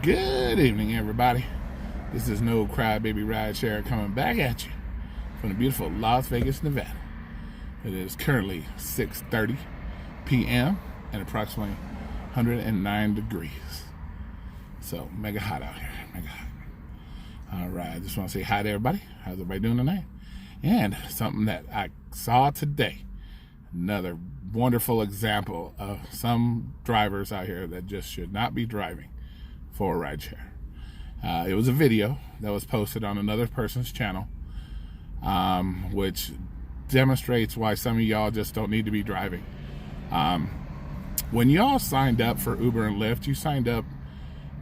Good evening, everybody. This is No Crybaby Rideshare coming back at you from the beautiful Las Vegas, Nevada. It is currently 6:30 p.m. and approximately 109 degrees. So, mega hot out here. Mega hot. All right, I just want to say hi to everybody. How's everybody doing tonight? And something that I saw today. Another wonderful example of some drivers out here that just should not be driving for a rideshare. It was a video that was posted on another person's channel, which demonstrates why some of y'all just don't need to be driving. When y'all signed up for Uber and Lyft, you signed up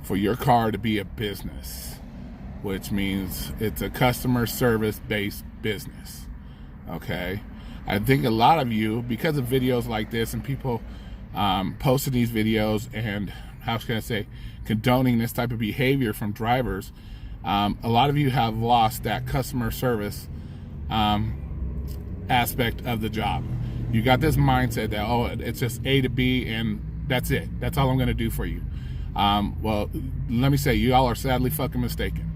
for your car to be a business, which means it's a customer service based business. Okay, I think a lot of you, because of videos like this and people posting these videos and, how can I say, condoning this type of behavior from drivers, a lot of you have lost that customer service aspect of the job. You got this mindset that, oh, it's just A to B and that's it. That's all I'm going to do for you. Well, let me say, you all are sadly fucking mistaken.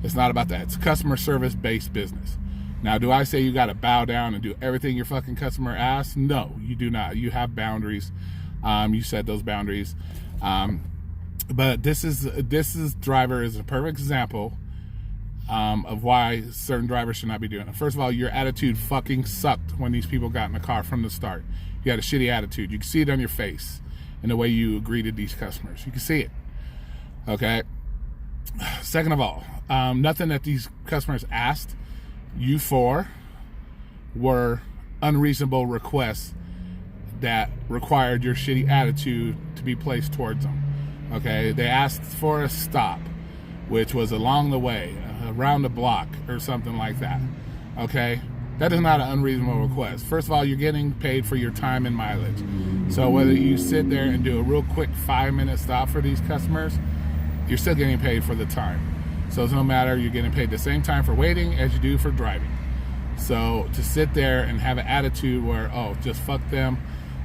It's not about that. It's a customer service based business. Now, do I say you got to bow down and do everything your fucking customer asks? No, you do not. You have boundaries. You set those boundaries. But this driver is a perfect example of why certain drivers should not be doing it. First of all, your attitude fucking sucked when these people got in the car from the start. You had a shitty attitude. You can see it on your face in the way you greeted these customers. You can see it. Okay. Second of all, nothing that these customers asked you for were unreasonable requests that required your shitty attitude to be placed towards them. Okay, they asked for a stop, which was along the way, around the block or something like that. Okay, that is not an unreasonable request. First of all, you're getting paid for your time and mileage. So whether you sit there and do a real quick 5-minute stop for these customers, you're still getting paid for the time. So it's no matter, you're getting paid the same time for waiting as you do for driving. So to sit there and have an attitude where, oh, just fuck them.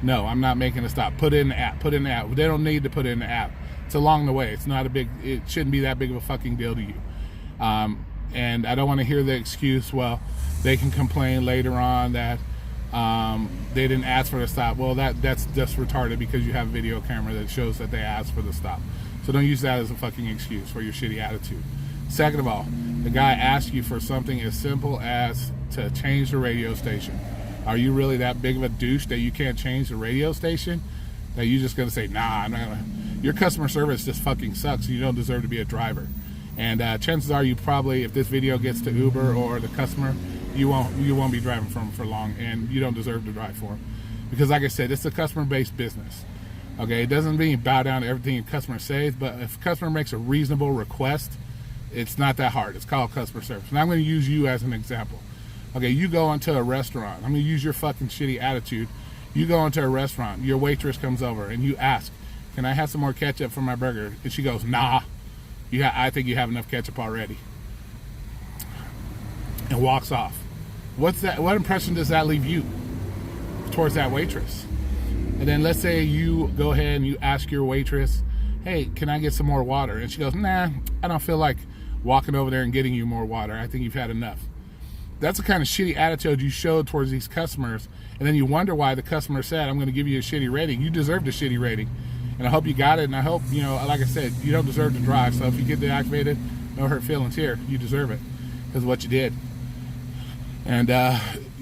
No, I'm not making a stop. Put it in the app. Put it in the app. They don't need to put it in the app. It's along the way. It's not it shouldn't be that big of a fucking deal to you. And I don't want to hear the excuse, well, they can complain later on that they didn't ask for the stop. Well, that's just retarded because you have a video camera that shows that they asked for the stop. So don't use that as a fucking excuse for your shitty attitude. Second of all, the guy asked you for something as simple as to change the radio station. Are you really that big of a douche that you can't change the radio station? That you're just going to say, nah, I'm not gonna. Your customer service just fucking sucks. You don't deserve to be a driver. And chances are you probably, if this video gets to Uber or the customer, you won't be driving for them for long, and you don't deserve to drive for them. Because like I said, it's a customer-based business. Okay, it doesn't mean bow down to everything a customer says, but if a customer makes a reasonable request, it's not that hard. It's called customer service. Now I'm going to use you as an example. Okay, you go into a restaurant. I'm going to use your fucking shitty attitude. You go into a restaurant. Your waitress comes over and you ask, can I have some more ketchup for my burger? And she goes, nah, I think you have enough ketchup already. And walks off. What impression does that leave you towards that waitress? And then let's say you go ahead and you ask your waitress, hey, can I get some more water? And she goes, nah, I don't feel like walking over there and getting you more water. I think you've had enough. That's the kind of shitty attitude you showed towards these customers, and then you wonder why the customer said, I'm going to give you a shitty rating. You deserved a shitty rating, and I hope you got it, and I hope, like I said, you don't deserve to drive, so if you get deactivated, no hurt feelings here. You deserve it, because of what you did. And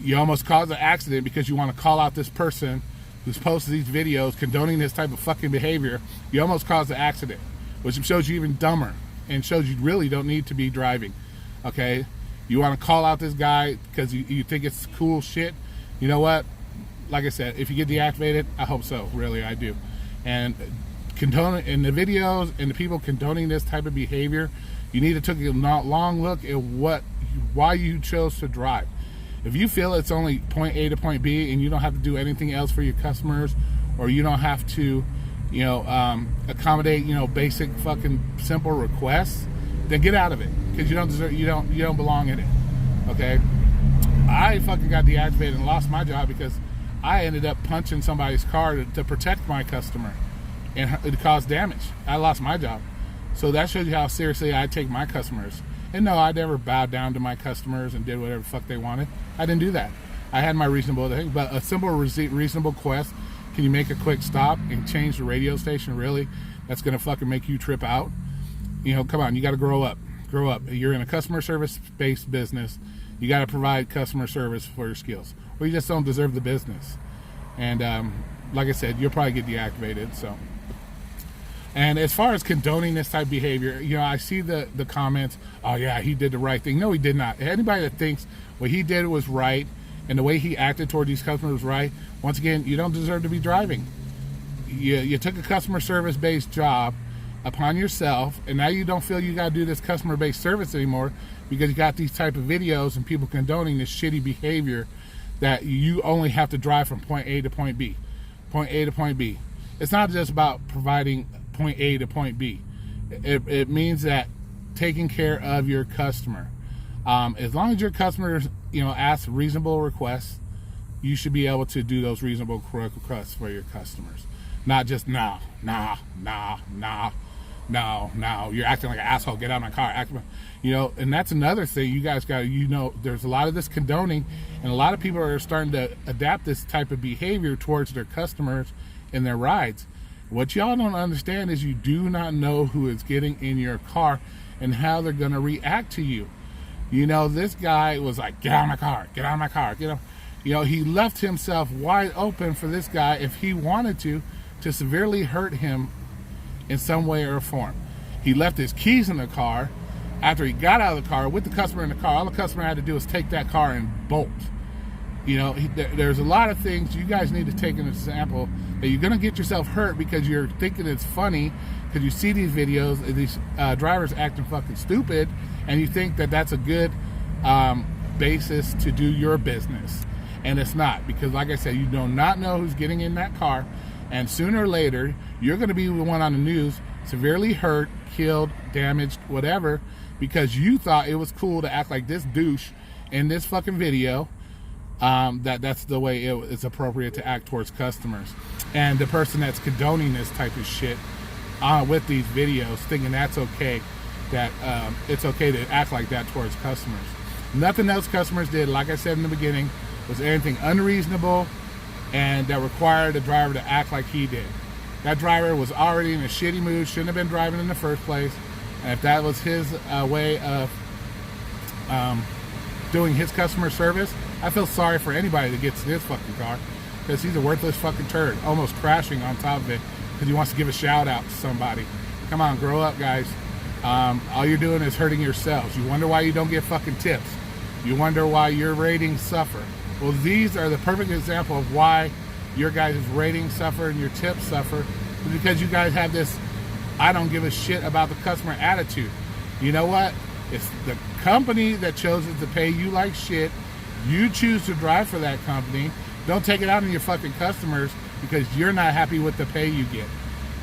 you almost caused an accident because you want to call out this person who's posted these videos condoning this type of fucking behavior. You almost caused an accident, which shows you even dumber, and shows you really don't need to be driving, okay? You want to call out this guy because you think it's cool shit. You know what? Like I said, if you get deactivated, I hope so. Really, I do. And in the videos and the people condoning this type of behavior, you need to take a long look at why you chose to drive. If you feel it's only point A to point B and you don't have to do anything else for your customers, or you don't have to, accommodate, basic fucking simple requests, then get out of it, because you don't belong in it. Okay, I fucking got deactivated and lost my job because I ended up punching somebody's car to protect my customer, and it caused damage. I lost my job. So that shows you how seriously I take my customers. And no, I never bowed down to my customers and did whatever the fuck they wanted. I didn't do that. I had my reasonable thing, but a simple, reasonable quest. Can you make a quick stop and change the radio station? Really? That's going to fucking make you trip out? You know, come on, you got to grow up. Grow up. You're in a customer service-based business. You got to provide customer service for your skills, or you just don't deserve the business. And like I said, you'll probably get deactivated. So, and as far as condoning this type of behavior, you know, I see the comments. Oh yeah, he did the right thing. No, he did not. Anybody that thinks what he did was right and the way he acted toward these customers was right, once again, you don't deserve to be driving. You took a customer service-based job upon yourself, and now you don't feel you got to do this customer-based service anymore because you got these type of videos and people condoning this shitty behavior that you only have to drive from point A to point B. Point A to point B. It's not just about providing point A to point B. It means that taking care of your customer. As long as your customers, you know, ask reasonable requests, you should be able to do those reasonable requests for your customers. Not just no, you're acting like an asshole, get out of my car, you know. And that's another thing you guys got, you know, there's a lot of this condoning, and a lot of people are starting to adapt this type of behavior towards their customers and their rides. What y'all don't understand is you do not know who is getting in your car and how they're going to react to you. You know, this guy was like, get out of my car, get out of my car, you know, he left himself wide open for this guy, if he wanted to severely hurt him in some way or form. He left his keys in the car. After he got out of the car with the customer in the car, all the customer had to do was take that car and bolt. You know, there's a lot of things you guys need to take an example that you're going to get yourself hurt because you're thinking it's funny because you see these videos of these drivers acting fucking stupid, and you think that that's a good basis to do your business. And it's not, because like I said, you do not know who's getting in that car, and sooner or later you're going to be the one on the news severely hurt, killed, damaged, whatever, because you thought it was cool to act like this douche in this fucking video. That's the way it's appropriate to act towards customers. And the person that's condoning this type of shit with these videos, thinking that's okay, that it's okay to act like that towards customers. Nothing else customers did, like I said in the beginning, was anything unreasonable and that required the driver to act like he did. That driver was already in a shitty mood, shouldn't have been driving in the first place. And if that was his way of doing his customer service, I feel sorry for anybody that gets this fucking car, because he's a worthless fucking turd, almost crashing on top of it because he wants to give a shout out to somebody. Come on, grow up, guys. All you're doing is hurting yourselves. You wonder why you don't get fucking tips. You wonder why your ratings suffer. Well, these are the perfect example of why your guys' ratings suffer and your tips suffer, is because you guys have this I don't give a shit about the customer attitude. You know what? It's the company that chooses to pay you like shit. You choose to drive for that company. Don't take it out on your fucking customers because you're not happy with the pay you get.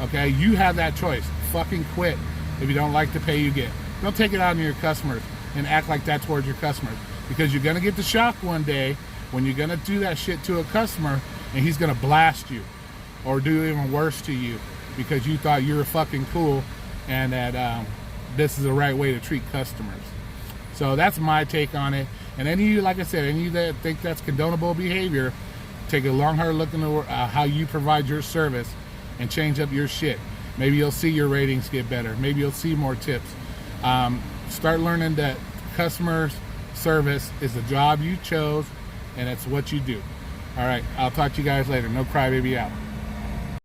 Okay? You have that choice. Fucking quit if you don't like the pay you get. Don't take it out on your customers and act like that towards your customers, because you're going to get the shock one day when you're going to do that shit to a customer and he's going to blast you or do even worse to you because you thought you were fucking cool and that this is the right way to treat customers. So that's my take on it. And any of you, like I said, any of you that think that's condonable behavior, take a long, hard look into how you provide your service and change up your shit. Maybe you'll see your ratings get better. Maybe you'll see more tips. Start learning that customer service is the job you chose, and it's what you do. All right, I'll talk to you guys later. No crybaby out.